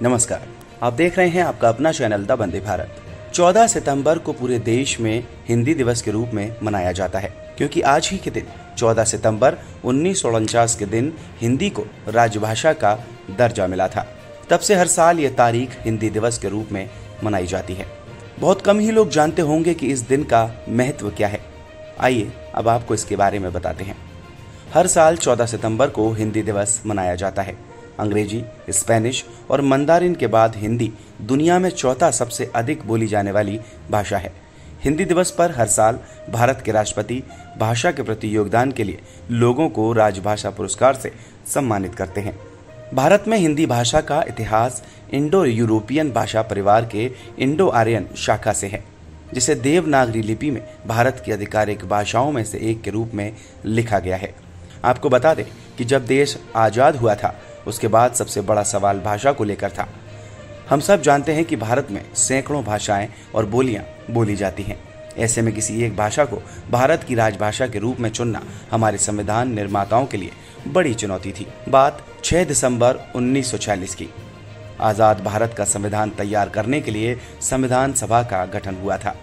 नमस्कार, आप देख रहे हैं आपका अपना चैनल द वंदे भारत। 14 सितंबर को पूरे देश में हिंदी दिवस के रूप में मनाया जाता है, क्योंकि आज ही के दिन 14 सितंबर 1949 के दिन हिंदी को राजभाषा का दर्जा मिला था। तब से हर साल ये तारीख हिंदी दिवस के रूप में मनाई जाती है। बहुत कम ही लोग जानते होंगे कि इस दिन का महत्व क्या है। आइए अब आपको इसके बारे में बताते हैं। हर साल 14 सितंबर को हिंदी दिवस मनाया जाता है। अंग्रेजी, स्पेनिश और मंदारिन के बाद हिंदी दुनिया में चौथा सबसे अधिक बोली जाने वाली भाषा है। हिंदी दिवस पर हर साल भारत के राष्ट्रपति भाषा के प्रति योगदान के लिए लोगों को राजभाषा पुरस्कार से सम्मानित करते हैं। भारत में हिंदी भाषा का इतिहास इंडो यूरोपियन भाषा परिवार के इंडो आर्यन शाखा से है, जिसे देवनागरी लिपि में भारत की आधिकारिक भाषाओं में से एक के रूप में लिखा गया है। आपको बता दें कि जब देश आजाद हुआ था, उसके बाद सबसे बड़ा सवाल भाषा को लेकर था। हम सब जानते हैं कि भारत में सैकड़ों भाषाएं और बोलियां बोली जाती हैं। ऐसे में किसी एक भाषा को भारत की राजभाषा के रूप में चुनना हमारे संविधान निर्माताओं के लिए बड़ी चुनौती थी। बात 6 दिसंबर 1946 की। आजाद भारत का संविधान तैयार करने के लिए संविधान सभा का गठन हुआ था।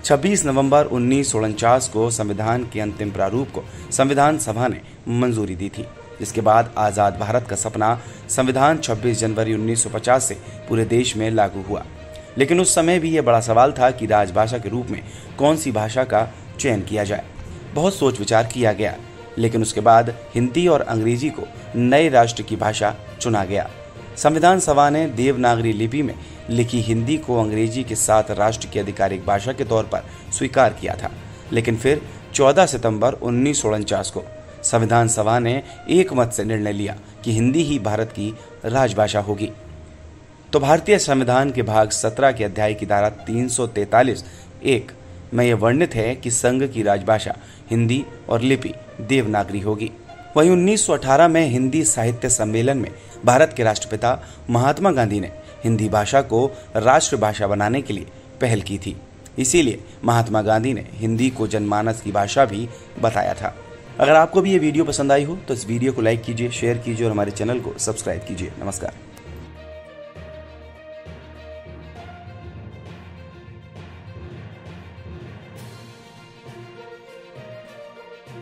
26 नवंबर 1949 को संविधान के अंतिम प्रारूप को संविधान सभा ने मंजूरी दी थी। जिसके बाद आजाद भारत का सपना संविधान 26 जनवरी 1950 से पूरे देश में लागू हुआ। लेकिन उस समय भी यह बड़ा सवाल था कि राजभाषा के रूप में कौन सी भाषा का चयन किया जाए। बहुत सोच विचार किया गया, लेकिन उसके बाद हिंदी और अंग्रेजी को नए राष्ट्र की भाषा चुना गया। संविधान सभा ने देवनागरी लिपि में लिखी हिंदी को अंग्रेजी के साथ राष्ट्र की आधिकारिक भाषा के तौर पर स्वीकार किया था। लेकिन फिर 14 सितंबर 1949 को संविधान सभा ने एक मत से निर्णय लिया कि हिंदी ही भारत की राजभाषा होगी। तो भारतीय संविधान के भाग 17 के अध्याय की धारा 343(1) में यह वर्णित है कि संघ की राजभाषा हिंदी और लिपि देवनागरी होगी। वहीं 1918 में हिंदी साहित्य सम्मेलन में भारत के राष्ट्रपिता महात्मा गांधी ने हिंदी भाषा को राष्ट्रभाषा बनाने के लिए पहल की थी। इसीलिए महात्मा गांधी ने हिंदी को जनमानस की भाषा भी बताया था। अगर आपको भी ये वीडियो पसंद आई हो तो इस वीडियो को लाइक कीजिए, शेयर कीजिए और हमारे चैनल को सब्सक्राइब कीजिए। नमस्कार।